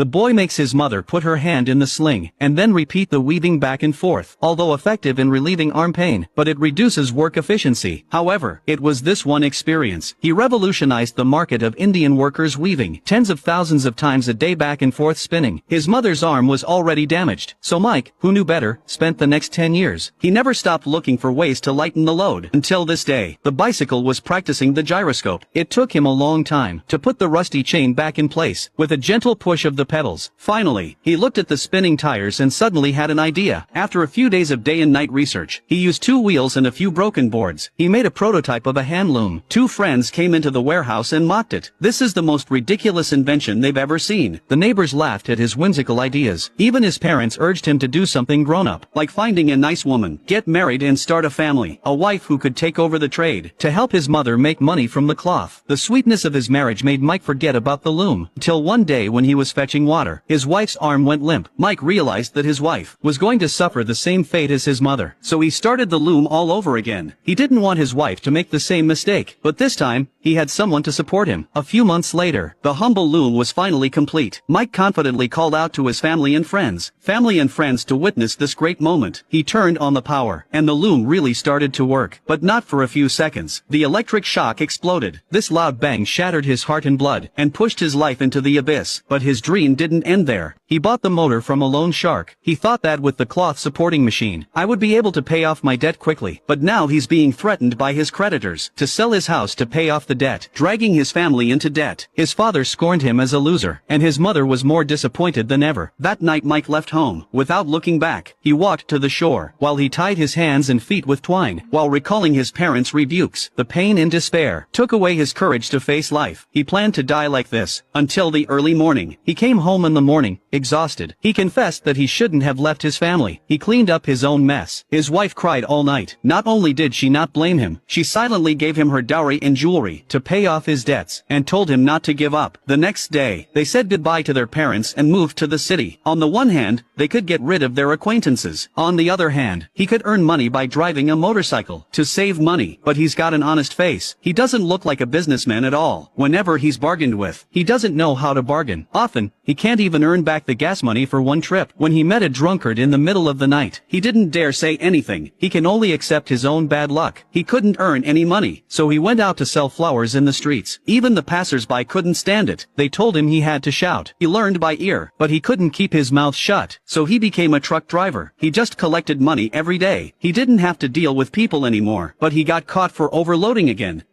The boy makes his mother put her hand in the sling, and then repeat the weaving back and forth, although effective in relieving arm pain, but it reduces work efficiency. However, it was this one experience. He revolutionized the market of Indian workers weaving tens of thousands of times a day back and forth spinning. His mother's arm was already damaged, so Mike, who knew better, spent the next 10 years. He never stopped looking for ways to lighten the load. Until this day, the bicycle was practicing the gyroscope. It took him a long time to put the rusty chain back in place, with a gentle push of the pedals. Finally, he looked at the spinning tires and suddenly had an idea. After a few days of day and night research, he used 2 wheels and a few broken boards. He made a prototype of a hand loom. 2 friends came into the warehouse and mocked it. "This is the most ridiculous invention they've ever seen." The neighbors laughed at his whimsical ideas. Even his parents urged him to do something grown-up, like finding a nice woman, get married and start a family, a wife who could take over the trade, to help his mother make money from the cloth. The sweetness of his marriage made Mike forget about the loom, till one day when he was fetching water, his wife's arm went limp. Mike realized that his wife was going to suffer the same fate as his mother, so he started the loom all over again. He didn't want his wife to make the same mistake, but this time, he had someone to support him. A few months later, the humble loom was finally complete. Mike confidently called out to his family and friends to witness this great moment. He turned on the power, and the loom really started to work. But not for a few seconds. The electric shock exploded. This loud bang shattered his heart and blood, and pushed his life into the abyss. But his dream didn't end there. He bought the motor from a loan shark. He thought that with the cloth supporting machine, I would be able to pay off my debt quickly. But now he's being threatened by his creditors to sell his house to pay off the debt, dragging his family into debt. His father scorned him as a loser, and his mother was more disappointed than ever. That night Mike left home, without looking back. He walked to the shore, while he tied his hands and feet with twine, while recalling his parents' rebukes. The pain and despair took away his courage to face life. He planned to die like this, until the early morning. He came home in the morning, exhausted. He confessed that he shouldn't have left his family. He cleaned up his own mess. His wife cried all night. Not only did she not blame him, she silently gave him her dowry and jewelry to pay off his debts, and told him not to give up. The next day, they said goodbye to their parents and moved to the city. On the one hand, they could get rid of their acquaintances. On the other hand, he could earn money by driving a motorcycle to save money. But he's got an honest face. He doesn't look like a businessman at all. Whenever he's bargained with, he doesn't know how to bargain. Often, he can't even earn back the gas money for one trip. When he met a drunkard in the middle of the night, he didn't dare say anything. He can only accept his own bad luck. He couldn't earn any money, so he went out to sell flowers in the streets. Even the passers-by couldn't stand it. They told him he had to shout. He learned by ear, but he couldn't keep his mouth shut, so he became a truck driver. He just collected money every day. He didn't have to deal with people anymore, but he got caught for overloading again.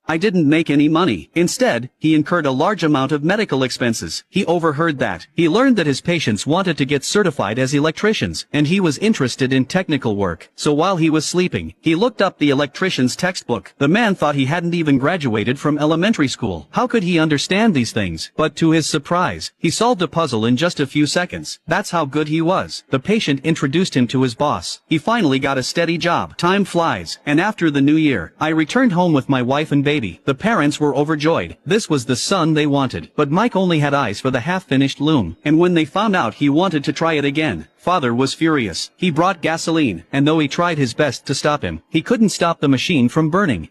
I didn't make any money. Instead, he incurred a large amount of medical expenses. He overheard that. He learned that his patients wanted to get certified as electricians, and he was interested in technical work. So while he was sleeping, he looked up the electrician's textbook. The man thought he hadn't even graduated from elementary school. How could he understand these things? But to his surprise, he solved a puzzle in just a few seconds. That's how good he was. The patient introduced him to his boss. He finally got a steady job. Time flies, and after the new year, I returned home with my wife and baby. The parents were overjoyed. This was the son they wanted. But Mike only had eyes for the half-finished loom, and when they found out he wanted to try it again, father was furious. He brought gasoline, and though he tried his best to stop him, he couldn't stop the machine from burning.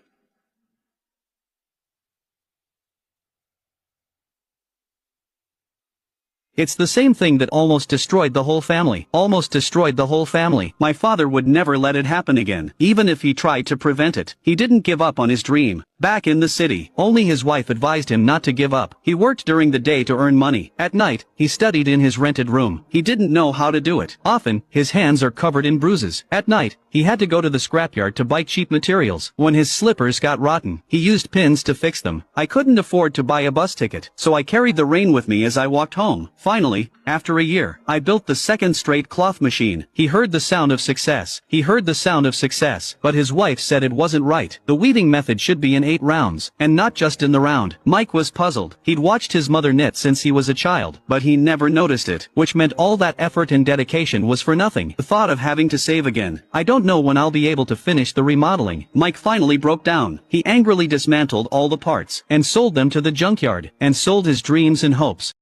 It's the same thing that almost destroyed the whole family. Almost destroyed the whole family. My father would never let it happen again, even if he tried to prevent it. He didn't give up on his dream. Back in the city, only his wife advised him not to give up. He worked during the day to earn money. At night, he studied in his rented room. He didn't know how to do it. Often, his hands are covered in bruises. At night, he had to go to the scrapyard to buy cheap materials. When his slippers got rotten, he used pins to fix them. I couldn't afford to buy a bus ticket, so I carried the rain with me as I walked home. Finally, after a year, I built the second straight cloth machine. He heard the sound of success. But his wife said it wasn't right. The weaving method should be in 8 rounds, and not just in the round. Mike was puzzled. He'd watched his mother knit since he was a child, but he never noticed it, which meant all that effort and dedication was for nothing. The thought of having to save again. I don't know when I'll be able to finish the remodeling. Mike finally broke down. He angrily dismantled all the parts, and sold them to the junkyard, and sold his dreams and hopes.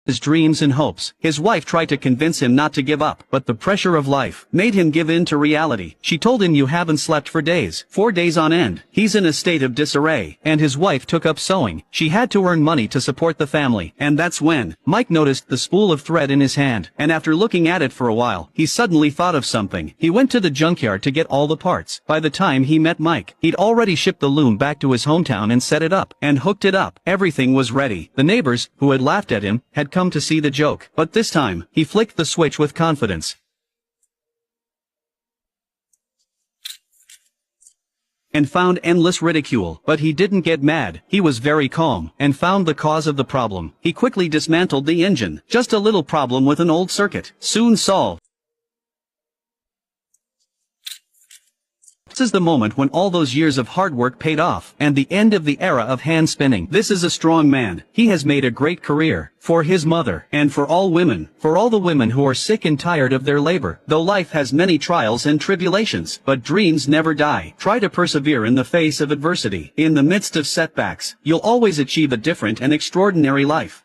his dreams and hopes. His wife tried to convince him not to give up, but the pressure of life made him give in to reality. She told him, "You haven't slept for days, 4 days on end." He's in a state of disarray, and his wife took up sewing. She had to earn money to support the family, and that's when Mike noticed the spool of thread in his hand, and after looking at it for a while, he suddenly thought of something. He went to the junkyard to get all the parts. By the time he met Mike, he'd already shipped the loom back to his hometown and set it up, and hooked it up. Everything was ready. The neighbors, who had laughed at him, had come to see the joke. But this time, he flicked the switch with confidence and found endless ridicule. But he didn't get mad. He was very calm, and found the cause of the problem. He quickly dismantled the engine. Just a little problem with an old circuit. Soon solved. This is the moment when all those years of hard work paid off, and the end of the era of hand spinning. This is a strong man. He has made a great career. For his mother, and for all women, for all the women who are sick and tired of their labor. Though life has many trials and tribulations, but dreams never die. Try to persevere in the face of adversity. In the midst of setbacks, you'll always achieve a different and extraordinary life.